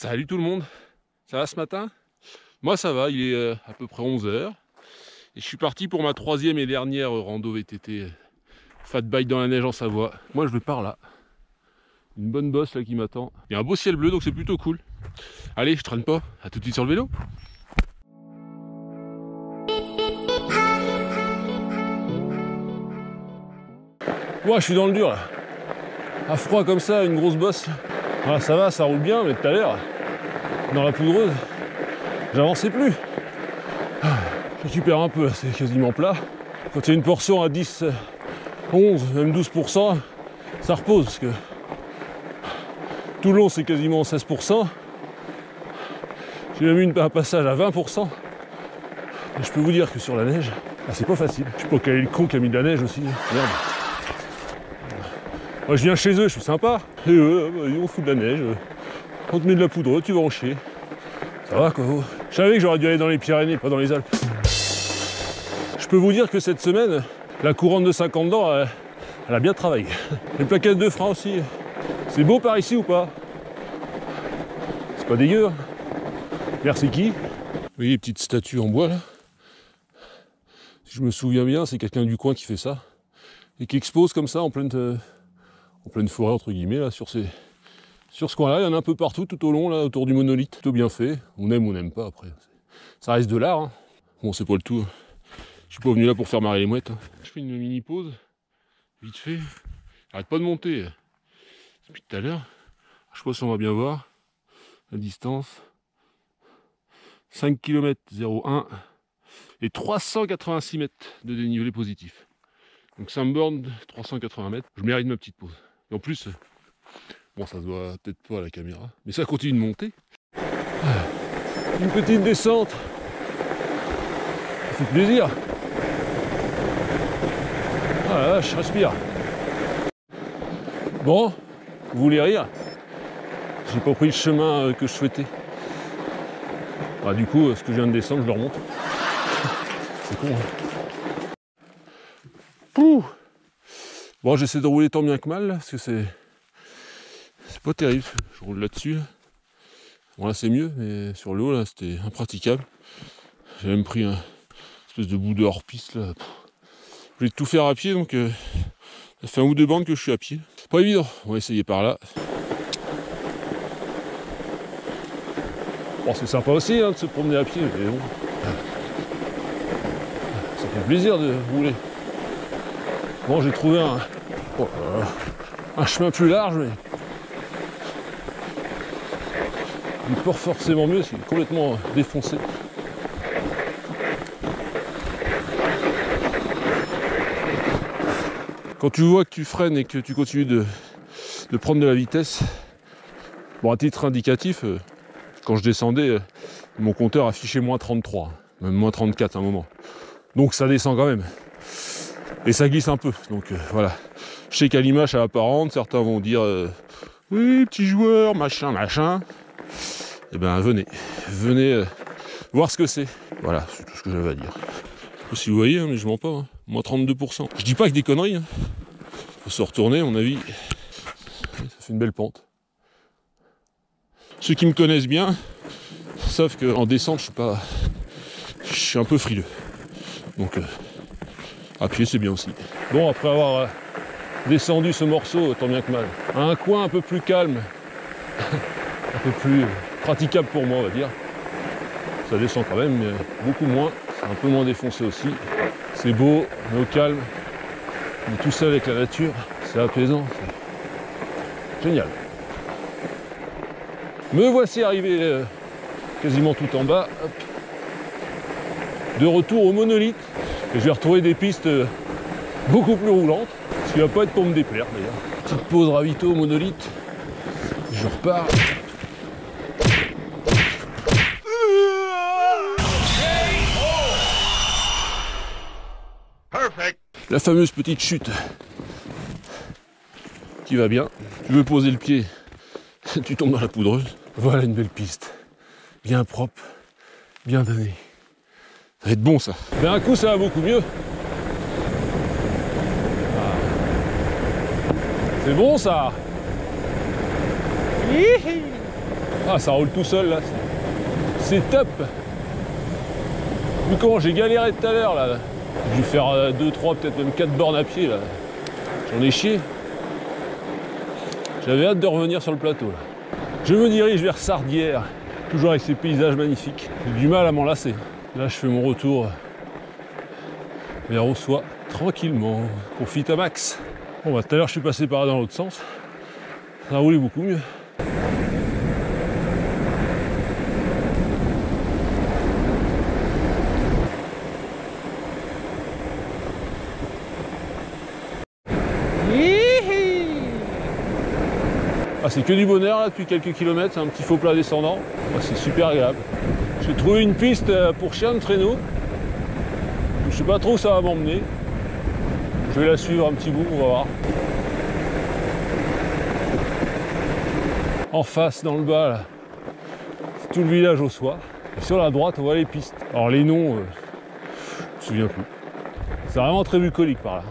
Salut tout le monde, ça va ce matin? Moi ça va, il est à peu près 11 h et je suis parti pour ma troisième et dernière rando VTT Fat Bike dans la neige en Savoie. Moi je vais par là, une bonne bosse là qui m'attend. Il y a un beau ciel bleu donc c'est plutôt cool. Allez, je traîne pas, à tout de suite sur le vélo. Moi je suis dans le dur là, à froid comme ça, une grosse bosse. Ah, ça va, ça roule bien, mais tout à l'heure, dans la poudreuse, j'avançais plus. Je récupère un peu, c'est quasiment plat. Quand il y a une portion à 10, 11, même 12%, ça repose, parce que tout le long c'est quasiment 16%. J'ai même eu un passage à 20%. Et je peux vous dire que sur la neige, c'est pas facile. Je sais pas quel est le con qui a mis de la neige aussi. Merde. Moi je viens chez eux, je suis sympa. Et eux, on fout de la neige. On te met de la poudre, tu vas en chier. Ça va quoi. Je savais que j'aurais dû aller dans les Pyrénées, pas dans les Alpes. Je peux vous dire que cette semaine, la couronne de 50 dents, elle a bien travaillé. Les plaquettes de frein aussi. C'est beau par ici ou pas? C'est pas dégueu. Hein. Merci qui? Vous voyez les petites statues en bois là? Si je me souviens bien, c'est quelqu'un du coin qui fait ça. Et qui expose comme ça en pleine forêt entre guillemets là sur ce coin-là. Il y en a un peu partout tout au long là autour du monolithe. Plutôt bien fait. On aime ou on n'aime pas après. Ça reste de l'art. Hein. Bon, c'est pas le tout. Je suis pas venu là pour faire marrer les mouettes. Hein. Je fais une mini pause, vite fait. Arrête pas de monter. Depuis tout à l'heure. Je sais pas si on va bien voir la distance. 5 km 01 et 386 mètres de dénivelé positif. Donc ça me borne 380 mètres. Je mérite ma petite pause. Et en plus, bon, ça se voit peut-être pas à la caméra, mais ça continue de monter. Une petite descente. Ça fait plaisir. Ah la vache, je respire. Bon, vous voulez rire? J'ai pas pris le chemin que je souhaitais. Ah, du coup, ce que je viens de descendre, je le remonte. C'est con. Hein. Pouh. Bon, j'essaie de rouler tant bien que mal, là, parce que c'est pas terrible. Je roule là-dessus. Bon, là, c'est mieux, mais sur le haut, là, c'était impraticable. J'ai même pris un espèce de bout de hors-piste, là. Je vais tout faire à pied, donc ça fait un ou deux bandes que je suis à pied. Pas évident. On va essayer par là. Bon, c'est sympa aussi hein, de se promener à pied, mais bon. Ça fait plaisir de rouler. Bon, j'ai trouvé un chemin plus large, mais il n'est pas forcément mieux, c'est complètement défoncé. Quand tu vois que tu freines et que tu continues de prendre de la vitesse, bon, à titre indicatif, quand je descendais, mon compteur affichait moins 33, même moins 34 à un moment. Donc ça descend quand même. Et ça glisse un peu. Donc voilà. Je sais qu'à l'image apparente, certains vont dire oui, petit joueur, machin, machin. Eh ben venez voir ce que c'est. Voilà, c'est tout ce que j'avais à dire. Je sais pas si vous voyez, hein, mais je mens pas. Hein. Moins 32%. Je dis pas que des conneries. Hein. Faut se retourner, à mon avis. Ça fait une belle pente. Ceux qui me connaissent bien savent qu'en descente, je suis un peu frileux. Donc, à pied, c'est bien aussi. Bon, après avoir descendu ce morceau, tant bien que mal, à un coin un peu plus calme, un peu plus praticable pour moi, on va dire. Ça descend quand même, mais beaucoup moins. C'est un peu moins défoncé aussi. C'est beau, mais au calme. On est tout seul avec la nature. C'est apaisant. C'est génial. Me voici arrivé quasiment tout en bas. Hop. De retour au monolithe. Et je vais retrouver des pistes beaucoup plus roulantes. Ce qui va pas être pour me déplaire d'ailleurs. Petite pause ravito au monolithe. Je repars. La fameuse petite chute qui va bien. Tu veux poser le pied, tu tombes dans la poudreuse. Voilà une belle piste. Bien propre, bien donnée. Ça va être bon ça. D'un coup ça va beaucoup mieux. Ah. C'est bon ça. Ah, ça roule tout seul là. C'est top. Vu comment j'ai galéré tout à l'heure là. J'ai dû faire 2, 3, peut-être même 4 bornes à pied là. J'en ai chié. J'avais hâte de revenir sur le plateau là. Je me dirige vers Sardières, toujours avec ces paysages magnifiques. J'ai du mal à m'en lasser. Là, je fais mon retour vers Ossois, tranquillement. Profite à max. Bon, bah, tout à l'heure, je suis passé par là dans l'autre sens. Ça a roulé beaucoup mieux. Ah, c'est que du bonheur là depuis quelques kilomètres, c'est un petit faux plat descendant. Ah, c'est super agréable. J'ai trouvé une piste pour chien de traîneau. Je sais pas trop où ça va m'emmener. Je vais la suivre un petit bout, on va voir. En face, dans le bas, là, c'est tout le village Ossois. Et sur la droite, on voit les pistes. Alors les noms, je me souviens plus. C'est vraiment très bucolique par là.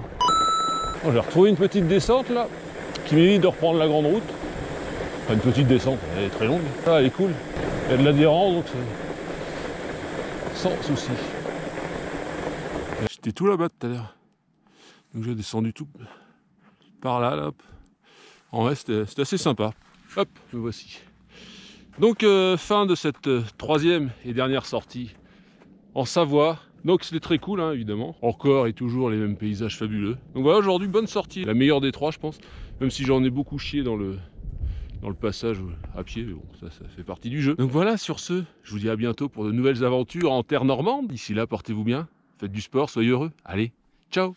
Bon, j'ai retrouvé une petite descente là, qui m'évite de reprendre la grande route. Enfin, une petite descente, elle est très longue. Ah, elle est cool. Il y a de l'adhérence, donc c'est sans souci. J'étais tout là-bas tout à l'heure. Donc j'ai descendu tout par là, hop. En vrai, c'était assez sympa. Hop, me voici. Donc, fin de cette troisième et dernière sortie en Savoie. Donc c'était très cool, hein, évidemment. Encore et toujours les mêmes paysages fabuleux. Donc voilà, aujourd'hui, bonne sortie. La meilleure des trois, je pense. Même si j'en ai beaucoup chié dans le passage à pied, mais bon, ça fait partie du jeu. Donc voilà, sur ce, je vous dis à bientôt pour de nouvelles aventures en terre normande. D'ici là, portez-vous bien, faites du sport, soyez heureux. Allez, ciao!